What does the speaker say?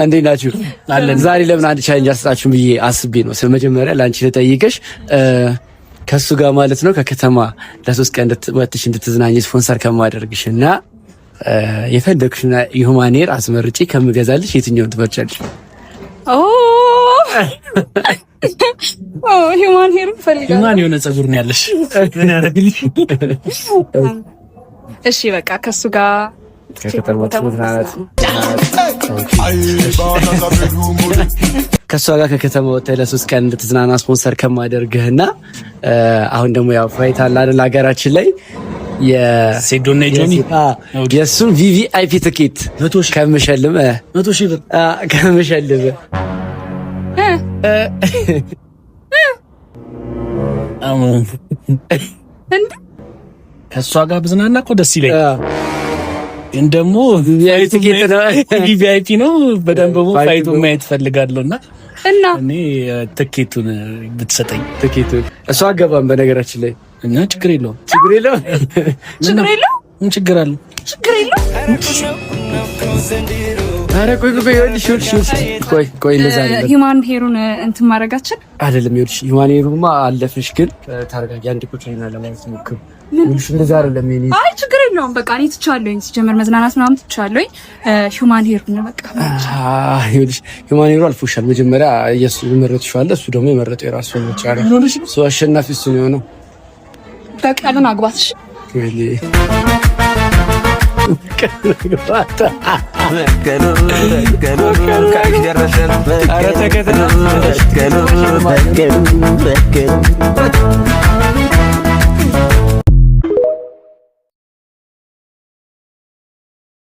እንዴት ናችሁ? ዛሬ ለምን አንድ ቻሌንጅ አስጣችሁ ብዬ አስቤ ነው። ስለመጀመሪያ ላንቺ ልጠይቅሽ ከሱ ጋር ማለት ነው ከከተማ ለ3 ቀን ወጥሽ እንድትዝናኝ ስፖንሰር ከማደርግሽ እና የፈለግሽና የሁማኔር አስመርጪ ከምገዛልሽ የትኛውን ትመርጫለሽ? ሁማኔር ፈልጋለሁ። ሁማን የሆነ ፀጉር ነው ያለሽ። ምን ያደርግልሽ? እሺ በቃ ከሱ ጋር ከሷ ጋር ከከተማ ወጥተህ ለ3 ቀን እንድትዝናና ስፖንሰር ከማደርግህና አሁን ደግሞ ያው ፋይት አለ አይደል ሀገራችን ላይ የሴዶና ጆኒ የሱን ቪቪአይፒ ትኬት 100 ሺህ ከምሸልም 100 ሺህ ብር ከምሸልም ከሷ ጋር ብዝናና እኮ ደስ ይለኛል። እንደሞ ቪቪአይፒ ነው በደንብ ፋይቱ ማየት ፈልጋለሁና እና እኔ ትኬቱን ብትሰጠኝ ትኬቱን እሷ አገባም በነገራችን ላይ እና ችግር የለውም ምን ችግር አለ? አረ ቆይ እንደዛ አይደለም። ሂማን ሄሩን እንትን ማድረጋችን አይደለም። ይኸውልሽ ሂማን ሄሩማ አለፍሽ፣ ግን ታረጋጊ አንድ ቁጥር ይና ለማለት ሞክሩ። ይኸውልሽ እንደዛ አይደለም። አይ ችግር የለውም በቃ እኔ ትቻለኝ። ሲጀመር መዝናናት ምናምን ትቻለኝ። ሂማን ሄሩን በቃ ይኸውልሽ ሂማን ሄሩ አልፎሻል። መጀመሪያ እሱ የመረጥሽው አለ፣ እሱ ደግሞ የመረጠው የራሱ ምርጫ ነው። እሱ አሸናፊ እሱ ነው የሆነው። በቃ ምን አግባትሽ ኧረ ተከተለ